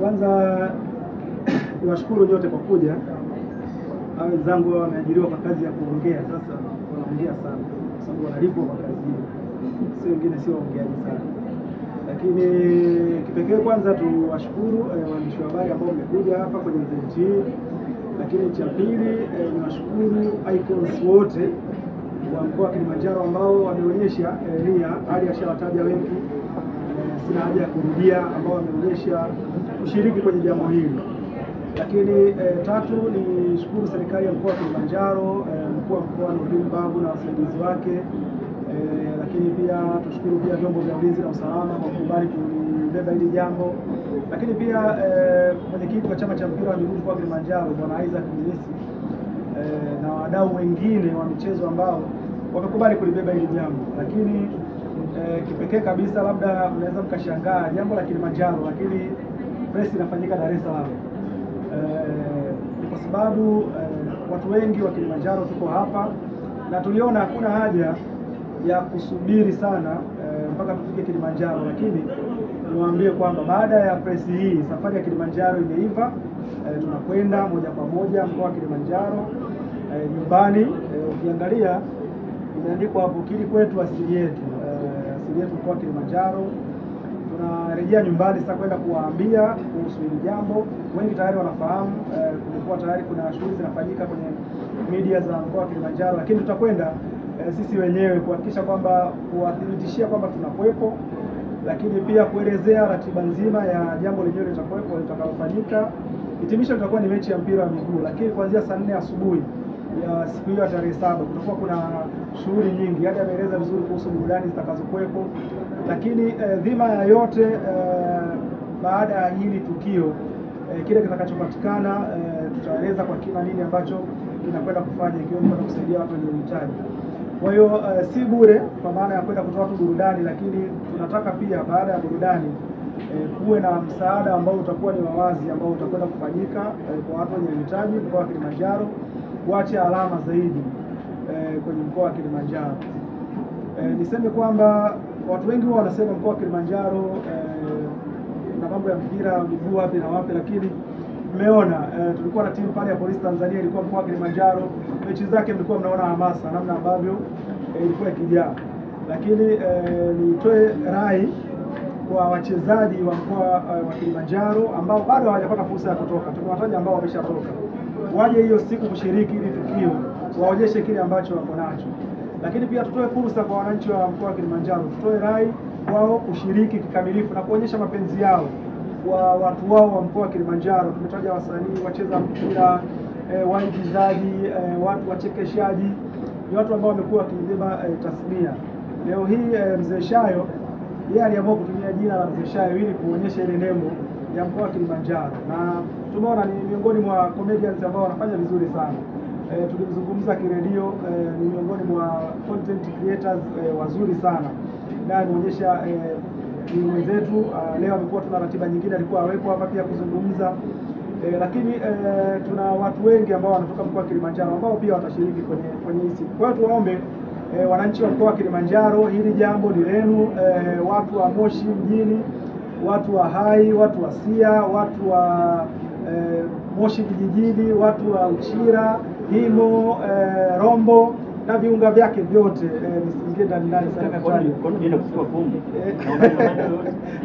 Kwanza niwashukuru nyote kwa kuja. Wenzangu wameajiriwa kwa kazi ya kuongea, sasa wanaongea sana kwa sababu wanalipwa kwa kazi hiyo. Sio wengine sio waongeaji sana. Lakini kipekee kwanza tuwashukuru waandishi wa habari ambao wamekuja hapa kwenye event hii. Lakini cha pili niwashukuru icons wote wa mkoa wa Kilimanjaro ambao wameonyesha nia, hali ashawataja wengi, sina haja ya kurudia, ambao wameonyesha kushiriki kwenye jambo hili. Lakini tatu ni shukuru serikali ya mkoa wa Kilimanjaro, mkuu wa mkoa Nurdin Babu na wasaidizi wake. Lakini pia tushukuru pia vyombo vya ulinzi na usalama kwa kukubali kulibeba hili jambo. Lakini pia mwenyekiti wa chama cha mpira wa miguu mkoa wa Kilimanjaro Bwana Isaac Mnisi na wadau wengine wa michezo ambao wamekubali kulibeba hili jambo. Lakini kipekee kabisa, labda mnaweza mkashangaa jambo la Kilimanjaro, lakini press inafanyika Dar es Salaam. Kwa sababu watu wengi wa Kilimanjaro tuko hapa na tuliona hakuna haja ya kusubiri sana mpaka tufike Kilimanjaro. Lakini niwaambie kwamba baada ya press hii safari ya Kilimanjaro imeiva. Tunakwenda moja kwa moja mkoa wa Kilimanjaro nyumbani. Ukiangalia imeandikwa hapo kili kwetu asili yetu, asili yetu mkoa wa Kilimanjaro. Tunarejea nyumbani sasa kwenda kuwaambia kuhusu hili jambo. Wengi tayari wanafahamu, kulikuwa tayari kuna shughuli zinafanyika kwenye media za mkoa wa Kilimanjaro, lakini tutakwenda sisi wenyewe kuhakikisha kwamba kuwathibitishia kwamba tunakuwepo, lakini pia kuelezea ratiba nzima ya jambo lenyewe litakalofanyika. Hitimisho litakuwa ni mechi ya mpira wa miguu, lakini kuanzia saa 4 asubuhi ya siku hiyo ya tarehe 7 kutakuwa kuna shughuli nyingi. Hadi ameeleza vizuri kuhusu burudani zitakazokuwepo. Lakini dhima ya yote baada ya hili tukio, kile kitakachopatikana tutaeleza kwa kina nini ambacho kinakwenda kufanya, ikiwa ni kwenda kusaidia watu wenye uhitaji. Kwa hiyo si bure kwa maana ya kwenda kutoa tu burudani, lakini tunataka pia baada ya burudani kuwe na msaada ambao utakuwa ni wawazi, ambao utakwenda kufanyika kwa watu wenye uhitaji mkoa wa Kilimanjaro, kuacha alama zaidi kwenye mkoa wa Kilimanjaro. Niseme kwamba watu wengi huwa wanasema mkoa wa Kilimanjaro na mambo ya mpira miguu wapi na wapi, lakini mmeona tulikuwa na timu pale ya Polisi Tanzania ilikuwa mkoa wa Kilimanjaro. Mechi zake mlikuwa mnaona hamasa namna ambavyo ilikuwa ikijaa. Lakini nitoe rai kwa wachezaji wa mkoa wa Kilimanjaro ambao bado hawajapata fursa ya kutoka. Tumewataja ambao wameshatoka, waje hiyo siku kushiriki ili tukio, waonyeshe kile ambacho wako nacho. Lakini pia tutoe fursa kwa wananchi wa mkoa wa Kilimanjaro, tutoe rai wao kushiriki kikamilifu na kuonyesha mapenzi yao kwa watu wao wa mkoa wa Kilimanjaro. Tumetaja wasanii, wacheza mpira, waigizaji, watu wachekeshaji, ni watu ambao wamekuwa wakibeba tasnia. Leo hii Mzee Shayo yeye aliamua kutumia jina la Mzee Shayo ili kuonyesha ile nembo ya mkoa wa Kilimanjaro, na tumeona ni miongoni mwa comedians ambao wanafanya vizuri sana. Tulimzungumza kiredio, ni miongoni mwa content creators wazuri sana, na anaonyesha ni mwenzetu. Leo amekuwa tuna ratiba nyingine, alikuwa awepo hapa pia kuzungumza. Lakini tuna watu wengi ambao wanatoka mkoa wa Kilimanjaro ambao pia watashiriki kwenye hii siku. Kwa hiyo tuwaombe wananchi wa mkoa wa Kilimanjaro, hili jambo ni lenu. Watu wa Moshi mjini, watu wa Hai, watu wa Sia, watu wa Moshi vijijini, watu wa Uchira, Himo, Rombo na viunga vyake vyote, nisingie ndani sana kwa nini kuchukua fomu.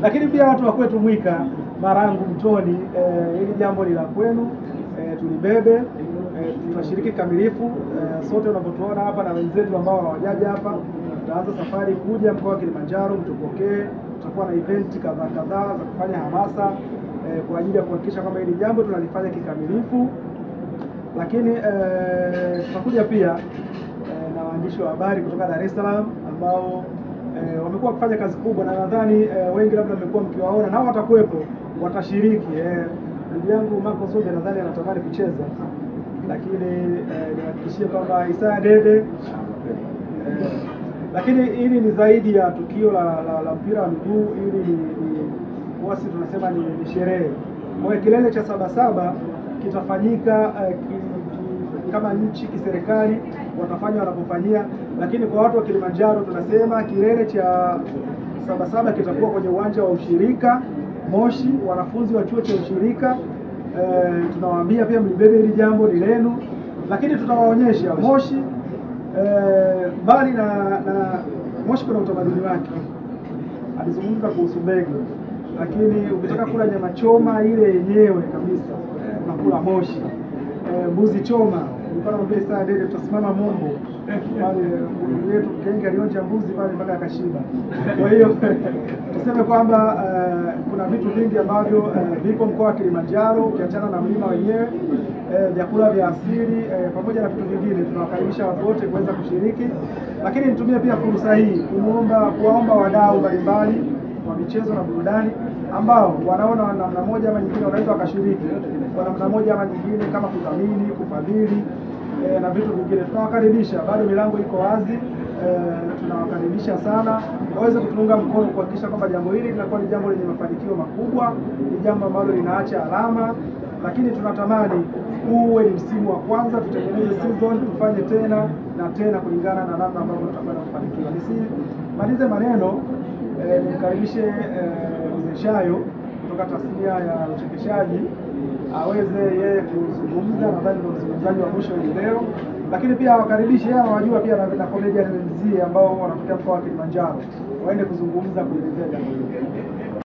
Lakini pia watu wa kwetu Mwika, Marangu, Mtoni, hili jambo ni la kwenu, tulibebe, tutashiriki kamilifu. Sote unapotuona hapa na wenzetu ambao hawajaja hapa, tutaanza safari kuja mkoa wa Kilimanjaro, mtupokee. Tutakuwa na event kadhaa za kufanya hamasa kwa ajili ya kuhakikisha kwamba hili jambo tunalifanya kikamilifu. Lakini tutakuja pia na waandishi wa habari kutoka Dar es Salaam ambao wamekuwa wakifanya kazi kubwa, na nadhani wengi labda mmekuwa mkiwaona, nao watakuwepo, watashiriki. Ndugu yangu Marco Sobe nadhani anatamani kucheza, lakini nihakikishie kwamba Isaya Dede. Lakini hili ni zaidi ya tukio la mpira wa miguu, hili ni wasi tunasema ni sherehe. Kwa hiyo kilele cha Sabasaba kitafanyika kama nchi kiserikali watafanya wanapofanyia, lakini kwa watu wa Kilimanjaro tunasema kilele cha Sabasaba kitakuwa kwenye uwanja wa Ushirika Moshi, wanafunzi wa chuo cha ushirika. Tunawaambia pia mlibebe hili jambo ni lenu, lakini tutawaonyesha Moshi mbali na Moshi kuna utamaduni wake. Alizungumza kuhusu mbege, lakini ukitaka kula nyama choma ile yenyewe kabisa unakula Moshi. Mbuzi choma, nilikuwa naambia saa dede tutasimama Mombo pale yetu Kenge alionja mbuzi pale mpaka akashiba. Kwa hiyo tuseme kwamba kuna vitu vingi ambavyo vipo mkoa wa Kilimanjaro ukiachana na mlima wenyewe, vyakula vya asili pamoja na vitu vingine. Tunawakaribisha watu wote kuweza kushiriki, lakini nitumie pia fursa hii kuwaomba wadau mbalimbali wa michezo na burudani ambao wanaona namna moja ama nyingine wanaweza wakashiriki kwa namna moja ama nyingine, kama kudhamini, kufadhili na vitu vingine. Tunawakaribisha, bado milango iko wazi. Tunawakaribisha sana waweze kutuunga mkono kuhakikisha kwamba jambo hili linakuwa ni jambo lenye mafanikio makubwa, ni jambo ambalo linaacha alama. Lakini tunatamani uwe ni msimu wa kwanza, tutengeneze season, tufanye tena na tena kulingana na namna ambavyo tutakwenda kufanikiwa. Nisimalize maneno, nimkaribishe Mzee Shayo kutoka tasnia ya uchekeshaji aweze yeye kuzungumza. Nadhani ndio mzungumzaji wa mwisho leo, lakini pia awakaribishe yeye anawajua pia na comedian wenzie ambao wanatokea mkoa wa Kilimanjaro waende kuzungumza kuelezea jambo hili.